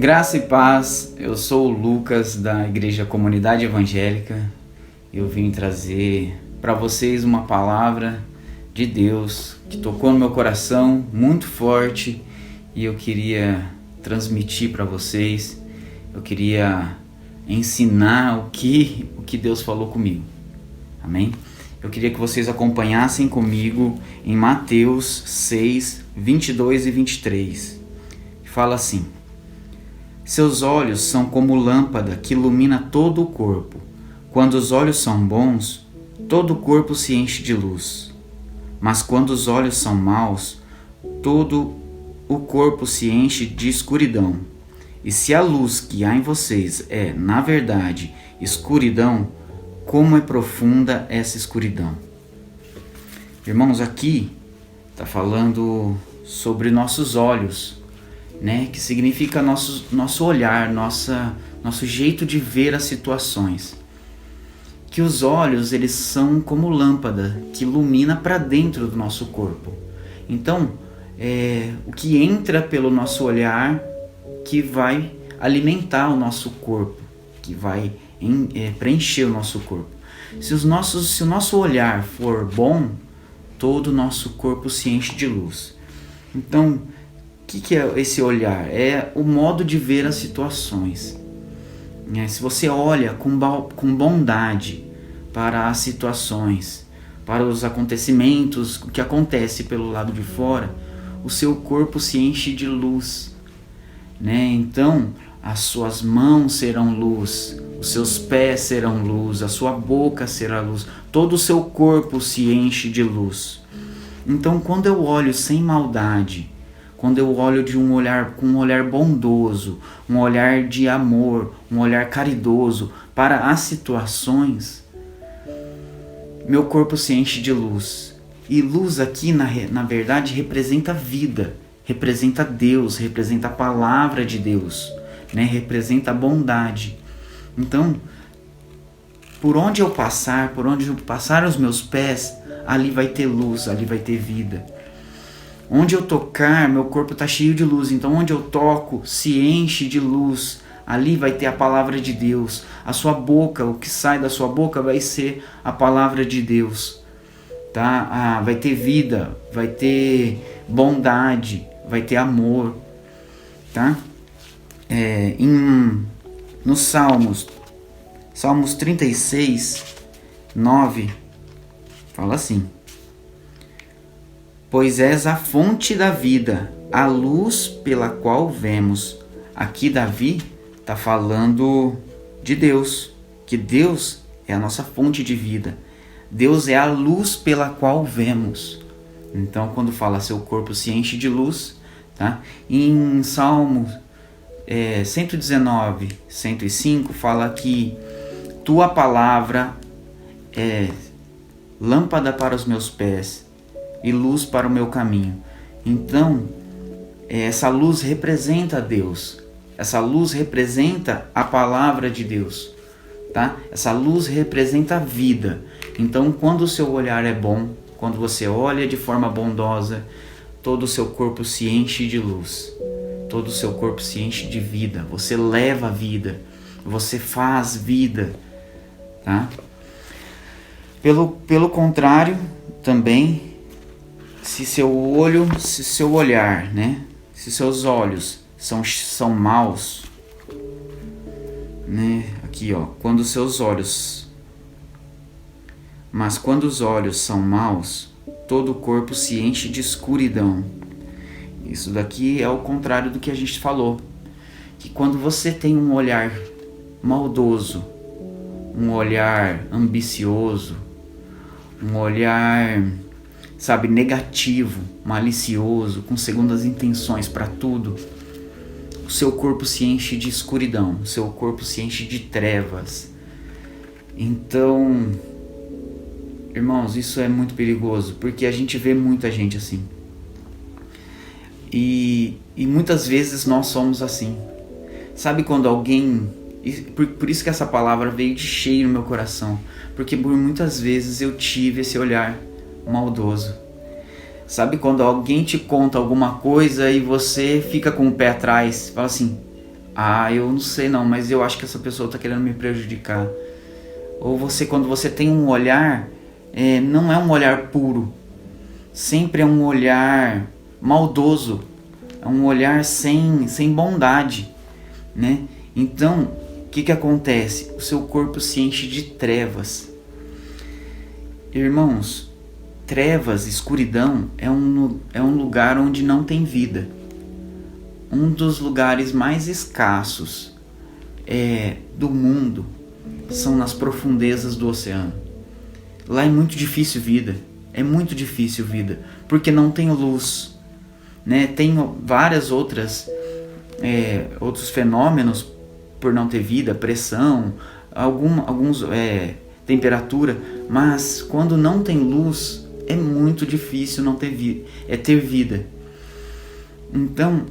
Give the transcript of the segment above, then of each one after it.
Graça e paz, eu sou o Lucas da Igreja Comunidade Evangélica. Eu vim trazer para vocês uma palavra de Deus que tocou no meu coração muito forte e eu queria transmitir para vocês. Eu queria ensinar o que Deus falou comigo. Amém? Eu queria que vocês acompanhassem comigo em Mateus 6, 22 e 23. Fala assim: seus olhos são como lâmpada que ilumina todo o corpo. Quando os olhos são bons, todo o corpo se enche de luz. Mas quando os olhos são maus, todo o corpo se enche de escuridão. E se a luz que há em vocês é, na verdade, escuridão, como é profunda essa escuridão? Irmãos, aqui está falando sobre nossos olhos, né? Que significa nosso olhar, nosso jeito de ver as situações. Que os olhos, eles são como lâmpada que ilumina para dentro do nosso corpo. Então, o que entra pelo nosso olhar que vai alimentar o nosso corpo, que vai preencher o nosso corpo. Se o nosso olhar for bom, todo o nosso corpo se enche de luz. Então, o que é esse olhar? É o modo de ver as situações. Se você olha com bondade para as situações, para os acontecimentos, o que acontece pelo lado de fora, o seu corpo se enche de luz. Então, as suas mãos serão luz, os seus pés serão luz, a sua boca será luz, todo o seu corpo se enche de luz. Então, quando eu olho sem maldade, quando eu olho com um olhar bondoso, um olhar de amor, um olhar caridoso para as situações, meu corpo se enche de luz. E luz aqui, na verdade, representa vida, representa Deus, representa a palavra de Deus, representa a bondade. Então, por onde eu passar os meus pés, ali vai ter luz, ali vai ter vida. Onde eu tocar, meu corpo está cheio de luz. Então, onde eu toco, se enche de luz. Ali vai ter a palavra de Deus. A sua boca, o que sai da sua boca vai ser a palavra de Deus. Tá? Vai ter vida, vai ter bondade, vai ter amor. Tá? No Salmos 36, 9, fala assim: pois és a fonte da vida, a luz pela qual vemos. Aqui Davi está falando de Deus, que Deus é a nossa fonte de vida. Deus é a luz pela qual vemos. Então, quando fala seu corpo se enche de luz, tá? Em Salmos 119, 105, fala que tua palavra é lâmpada para os meus pés e luz para o meu caminho. Então, essa luz representa Deus. Essa luz representa a palavra de Deus, tá? Essa luz representa a vida. Então, quando o seu olhar é bom, quando você olha de forma bondosa, todo o seu corpo se enche de luz. Todo o seu corpo se enche de vida. Você leva a vida. Você faz vida, tá? Pelo contrário, também, se seu olhar, se seus olhos são maus, aqui quando os olhos são maus, todo o corpo se enche de escuridão. Isso daqui é o contrário do que a gente falou, que quando você tem um olhar maldoso, um olhar ambicioso, um olhar, negativo, malicioso, com segundas intenções para tudo, o seu corpo se enche de escuridão, o seu corpo se enche de trevas. Então, irmãos, isso é muito perigoso, porque a gente vê muita gente assim. E muitas vezes nós somos assim. Sabe quando alguém... Por isso que essa palavra veio de cheio no meu coração, porque por muitas vezes eu tive esse olhar maldoso. Sabe quando alguém te conta alguma coisa e você fica com o pé atrás, fala assim, Eu não sei não, mas eu acho que essa pessoa está querendo me prejudicar. Ou quando você tem um olhar, não é um olhar puro, sempre é um olhar maldoso, é um olhar sem bondade, né? Então, o que acontece? O seu corpo se enche de trevas. Irmãos, trevas, escuridão é um lugar onde não tem vida. Um dos lugares mais escassos do mundo são nas profundezas do oceano. Lá é muito difícil vida, porque não tem luz, né? Tem várias outros fenômenos por não ter vida, pressão, alguns temperatura, mas quando não tem luz é muito difícil ter vida. Então,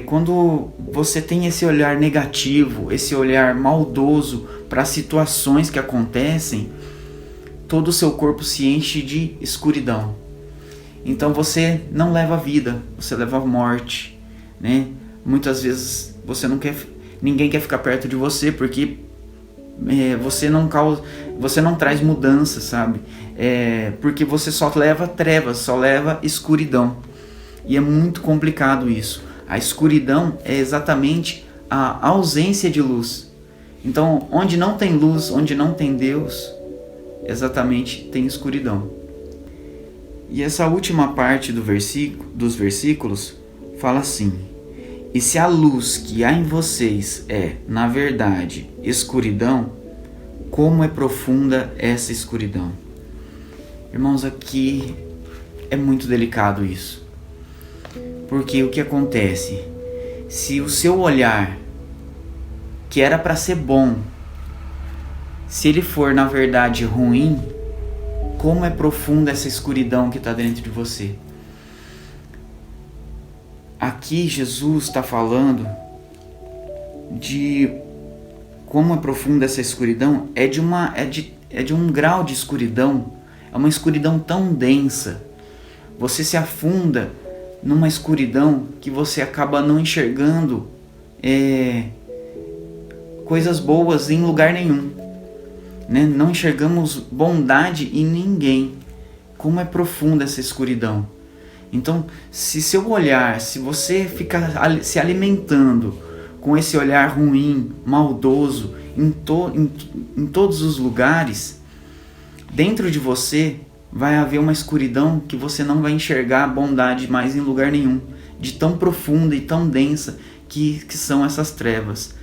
quando você tem esse olhar negativo, esse olhar maldoso para situações que acontecem, todo o seu corpo se enche de escuridão. Então você não leva vida, você leva morte, né? Muitas vezes ninguém quer ficar perto de você porque você não traz mudança, sabe? Porque você só leva trevas, só leva escuridão. E é muito complicado isso. A escuridão é exatamente a ausência de luz. Então, onde não tem luz, onde não tem Deus, exatamente tem escuridão. E essa última parte dos versículos fala assim: e se a luz que há em vocês é, na verdade, escuridão, como é profunda essa escuridão? Irmãos, aqui é muito delicado isso. Porque o que acontece? Se o seu olhar, que era para ser bom, se ele for na verdade ruim, como é profunda essa escuridão que está dentro de você? Aqui Jesus está falando de como é profunda essa escuridão, é de um grau de escuridão, é uma escuridão tão densa. Você se afunda numa escuridão que você acaba não enxergando coisas boas em lugar nenhum, né? Não enxergamos bondade em ninguém. Como é profunda essa escuridão. Então, se você ficar se alimentando com esse olhar ruim, maldoso, em todos os lugares, dentro de você vai haver uma escuridão que você não vai enxergar bondade mais em lugar nenhum, de tão profunda e tão densa que são essas trevas.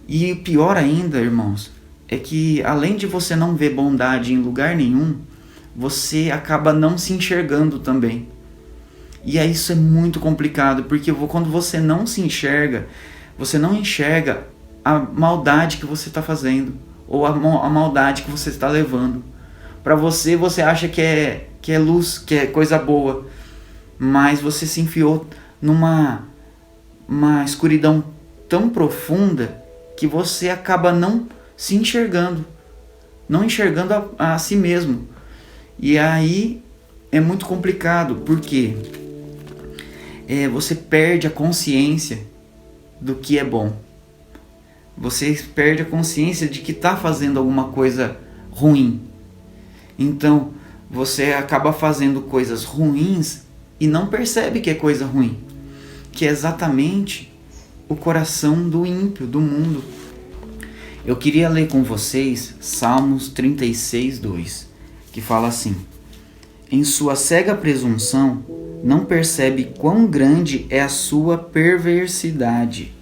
E pior ainda, irmãos, é que além de você não ver bondade em lugar nenhum, você acaba não se enxergando também. E aí isso é muito complicado, porque quando você não se enxerga, você não enxerga a maldade que você está fazendo, ou a maldade que você está levando. Para você acha que é luz, que é coisa boa, mas você se enfiou numa escuridão tão profunda que você acaba não se enxergando, não enxergando a si mesmo. E aí é muito complicado, porque você perde a consciência do que é bom. Você perde a consciência de que está fazendo alguma coisa ruim. Então, você acaba fazendo coisas ruins e não percebe que é coisa ruim, que é exatamente o coração do ímpio, do mundo. Eu queria ler com vocês Salmos 36, 2, que fala assim: em sua cega presunção, não percebe quão grande é a sua perversidade.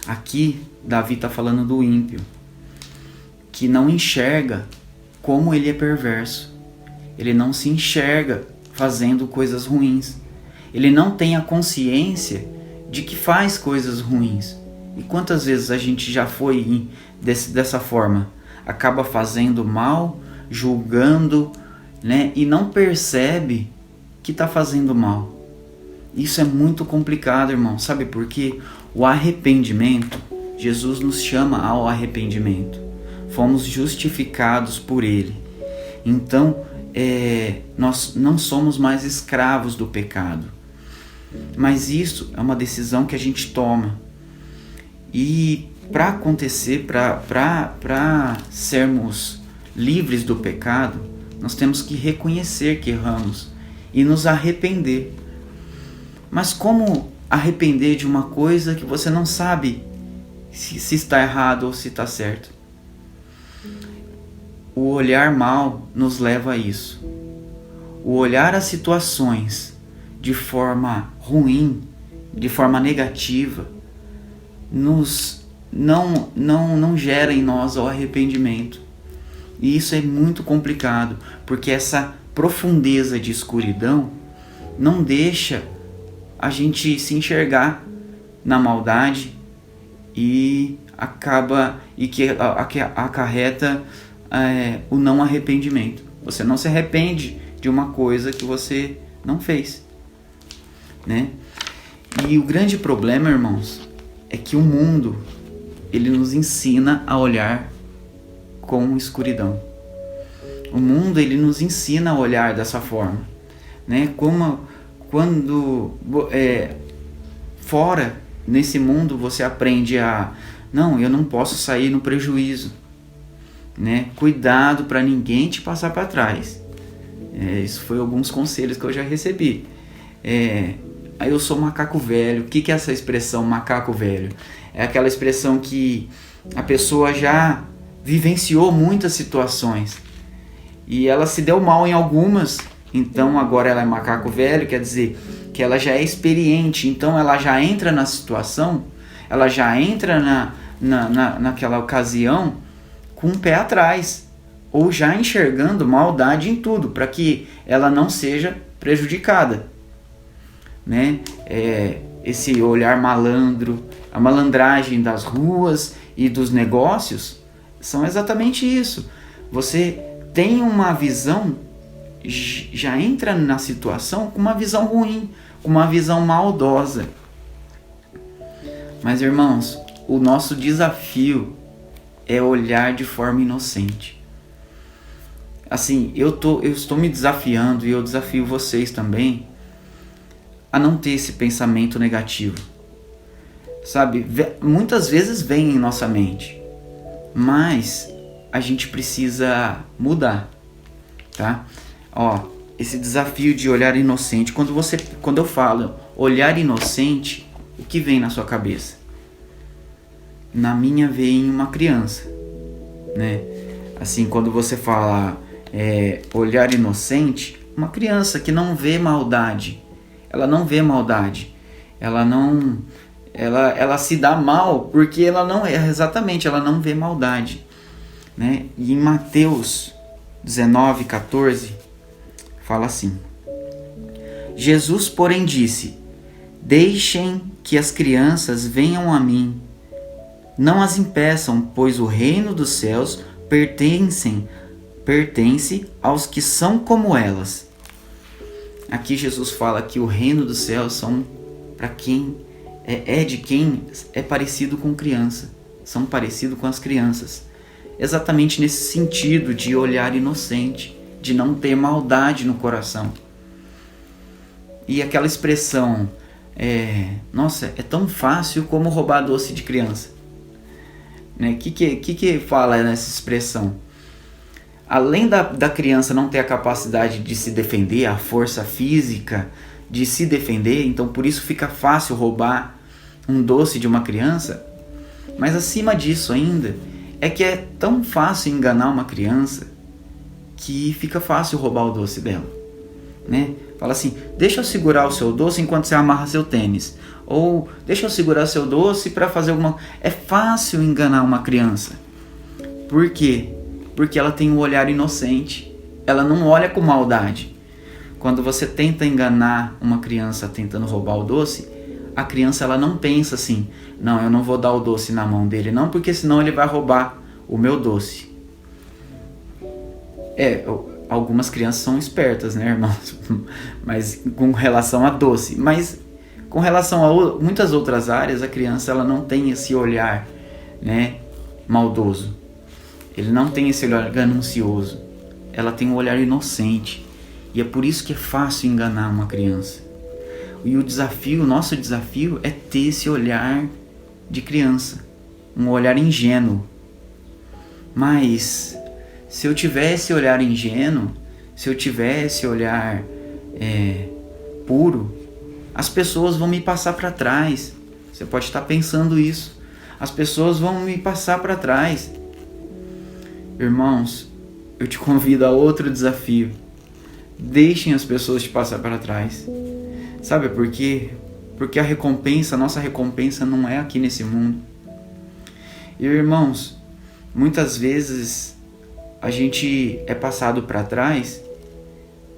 Aqui, Davi está falando do ímpio, que não enxerga como ele é perverso. Ele não se enxerga fazendo coisas ruins. Ele não tem a consciência de que faz coisas ruins. E quantas vezes a gente já foi dessa forma? Acaba fazendo mal, julgando, né? E não percebe que está fazendo mal. Isso é muito complicado, irmão. Sabe por quê? O arrependimento, Jesus nos chama ao arrependimento. Fomos justificados por Ele. Então, nós não somos mais escravos do pecado. Mas isso é uma decisão que a gente toma. E para acontecer, para sermos livres do pecado, nós temos que reconhecer que erramos e nos arrepender. Mas como arrepender de uma coisa que você não sabe se está errado ou se está certo? O olhar mal nos leva a isso. O olhar as situações de forma ruim, de forma negativa, não gera em nós o arrependimento. E isso é muito complicado, porque essa profundeza de escuridão não deixa a gente se enxergar na maldade e que acarreta o não arrependimento. Você não se arrepende de uma coisa que você não fez, né? E o grande problema, irmãos, é que o mundo, ele nos ensina a olhar com escuridão. O mundo, ele nos ensina a olhar dessa forma, né? Quando fora, nesse mundo, você aprende não, eu não posso sair no prejuízo, né? Cuidado para ninguém te passar para trás. Isso foi alguns conselhos que eu já recebi. Aí eu sou macaco velho. O que é essa expressão macaco velho? É aquela expressão que a pessoa já vivenciou muitas situações e ela se deu mal em algumas, então agora ela é macaco velho, quer dizer que ela já é experiente, então ela já entra na situação, ela já entra naquela ocasião com o pé atrás, ou já enxergando maldade em tudo, para que ela não seja prejudicada, né? Esse olhar malandro, a malandragem das ruas e dos negócios são exatamente isso. Você tem uma visão, já entra na situação com uma visão ruim, com uma visão maldosa. Mas, irmãos, o nosso desafio é olhar de forma inocente. Assim, eu estou me desafiando e eu desafio vocês também a não ter esse pensamento negativo. Sabe, muitas vezes vem em nossa mente, mas a gente precisa mudar, tá? Esse desafio de olhar inocente, quando eu falo olhar inocente, o que vem na sua cabeça? Na minha vem uma criança, né? Assim, quando você fala olhar inocente, uma criança que não vê maldade, ela não vê maldade, ela se dá mal porque ela não vê maldade, né? E em Mateus 19:14 fala assim: Jesus, porém, disse: deixem que as crianças venham a mim, não as impeçam, pois o reino dos céus pertence aos que são como elas. Aqui Jesus fala que o reino dos céus são para quem de quem é parecido com criança, são parecidos com as crianças. Exatamente nesse sentido de olhar inocente, de não ter maldade no coração. E aquela expressão, nossa, é tão fácil como roubar doce de criança. Né? Que fala nessa expressão? Além da criança não ter a capacidade de se defender, a força física de se defender, então por isso fica fácil roubar um doce de uma criança, mas acima disso ainda, é que é tão fácil enganar uma criança que fica fácil roubar o doce dela, né? Fala assim, deixa eu segurar o seu doce enquanto você amarra seu tênis, ou deixa eu segurar seu doce para fazer alguma... É fácil enganar uma criança. Por quê? Porque ela tem um olhar inocente, ela não olha com maldade. Quando você tenta enganar uma criança tentando roubar o doce, a criança ela não pensa assim, não, eu não vou dar o doce na mão dele, não, porque senão ele vai roubar o meu doce. Algumas crianças são espertas, né, irmãos? Mas com relação a doce. Mas com relação a muitas outras áreas, a criança ela não tem esse olhar, né, maldoso. Ele não tem esse olhar ganancioso. Ela tem um olhar inocente. E é por isso que é fácil enganar uma criança. E o nosso desafio é ter esse olhar de criança, um olhar ingênuo. Mas se eu tiver esse olhar ingênuo, se eu tiver esse olhar puro, as pessoas vão me passar para trás. Você pode estar pensando isso. As pessoas vão me passar para trás. Irmãos, eu te convido a outro desafio. Deixem as pessoas te passar para trás. Sabe por quê? Porque a nossa recompensa não é aqui nesse mundo. E irmãos, muitas vezes a gente é passado para trás,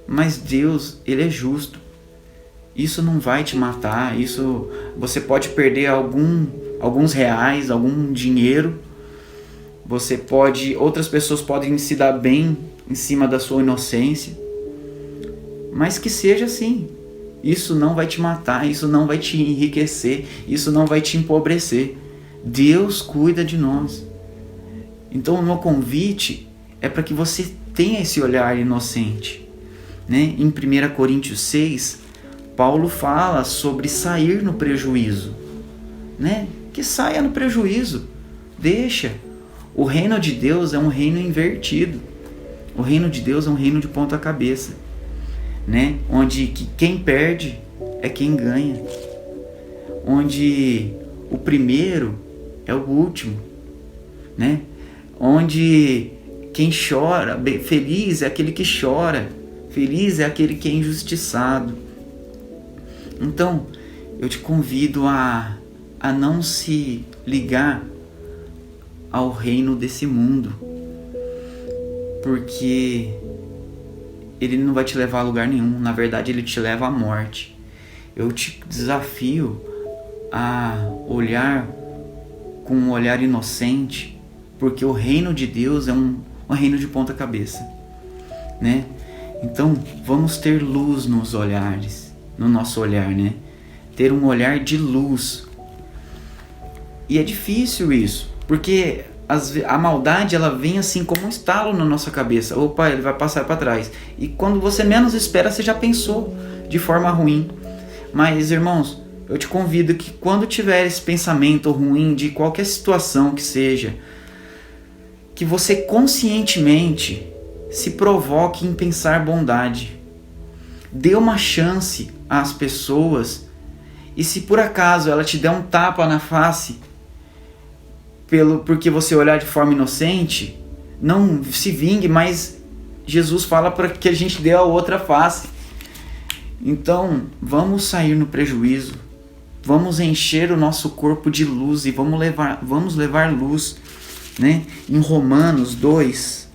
mas Deus, Ele é justo. Isso não vai te matar, você pode perder alguns reais, algum dinheiro, outras pessoas podem se dar bem em cima da sua inocência, mas que seja assim. Isso não vai te matar, isso não vai te enriquecer, isso não vai te empobrecer. Deus cuida de nós. Então o meu convite é para que você tenha esse olhar inocente, né? Em 1 Coríntios 6, Paulo fala sobre sair no prejuízo, né? Que saia no prejuízo, deixa. O reino de Deus é um reino invertido. O reino de Deus é um reino de ponta cabeça, né? Onde quem perde é quem ganha. Onde o primeiro é o último, né? Onde quem chora, feliz é aquele que chora, feliz é aquele que é injustiçado. Então, eu te convido a não se ligar ao reino desse mundo, porque ele não vai te levar a lugar nenhum. Na verdade, ele te leva à morte. Eu te desafio a olhar com um olhar inocente, porque o reino de Deus é um reino de ponta cabeça, né? Então, vamos ter luz nos olhares, no nosso olhar, né? Ter um olhar de luz. E é difícil isso, porque a maldade, ela vem assim como um estalo na nossa cabeça. Opa, ele vai passar para trás. E quando você menos espera, você já pensou de forma ruim. Mas, irmãos, eu te convido que quando tiver esse pensamento ruim de qualquer situação que seja, que você conscientemente se provoque em pensar bondade. Dê uma chance às pessoas, e se por acaso ela te der um tapa na face, porque você olhar de forma inocente, não se vingue, mas Jesus fala para que a gente dê a outra face. Então, vamos sair no prejuízo, vamos encher o nosso corpo de luz e vamos levar luz, né? Em Romanos 2,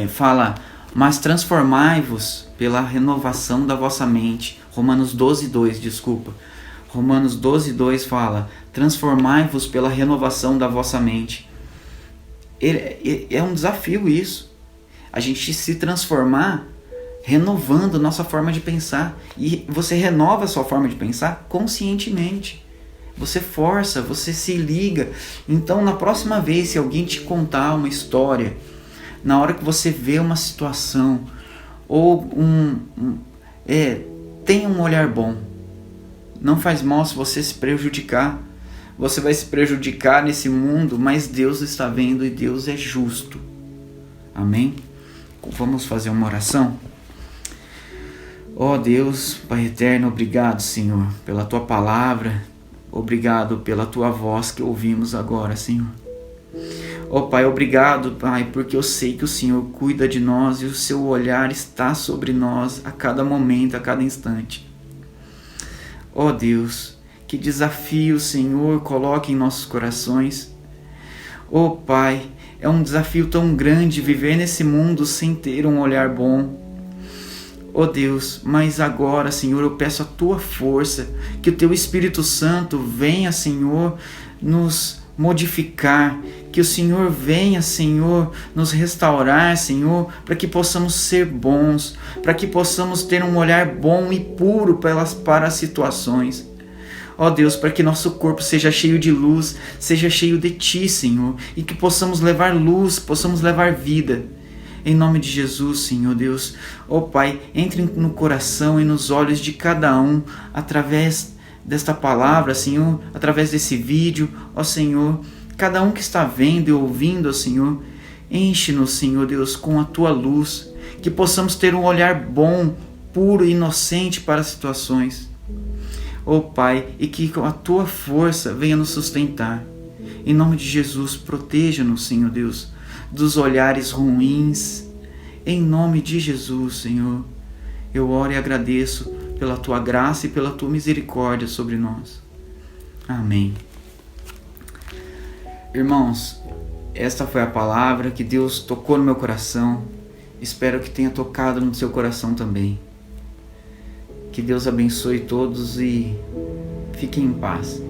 fala: mas transformai-vos pela renovação da vossa mente. Romanos 12:2, desculpa. Romanos 12:2 fala: transformai-vos pela renovação da vossa mente. É um desafio isso. A gente se transformar renovando nossa forma de pensar. E você renova a sua forma de pensar conscientemente. Você força, você se liga. Então, na próxima vez, se alguém te contar uma história, na hora que você vê uma situação, ou tenha um olhar bom. Não faz mal se você se prejudicar. Você vai se prejudicar nesse mundo, mas Deus está vendo e Deus é justo. Amém? Vamos fazer uma oração? Ó Deus, Pai eterno, obrigado, Senhor, pela Tua palavra. Obrigado pela Tua voz que ouvimos agora, Senhor. Ó Pai, obrigado, Pai, porque eu sei que o Senhor cuida de nós e o Seu olhar está sobre nós a cada momento, a cada instante. Ó Deus, que desafio o Senhor coloca em nossos corações. Ó Pai, é um desafio tão grande viver nesse mundo sem ter um olhar bom. Ó Deus, mas agora, Senhor, eu peço a Tua força, que o Teu Espírito Santo venha, Senhor, nos modificar, que o Senhor venha, Senhor, nos restaurar, Senhor, para que possamos ser bons, para que possamos ter um olhar bom e puro para as situações. Ó Deus, para que nosso corpo seja cheio de luz, seja cheio de Ti, Senhor, e que possamos levar luz, possamos levar vida. Em nome de Jesus, Senhor Deus. Ó Pai, entre no coração e nos olhos de cada um através desta palavra, Senhor, através desse vídeo, ó Senhor. Cada um que está vendo e ouvindo, ó Senhor, enche-nos, Senhor Deus, com a Tua luz, que possamos ter um olhar bom, puro e inocente para as situações. Ó Pai, e que com a Tua força venha nos sustentar. Em nome de Jesus, proteja-nos, Senhor Deus, dos olhares ruins. Em nome de Jesus, Senhor, eu oro e agradeço pela Tua graça e pela Tua misericórdia sobre nós. Amém. Irmãos, esta foi a palavra que Deus tocou no meu coração. Espero que tenha tocado no seu coração também. Que Deus abençoe todos e fiquem em paz.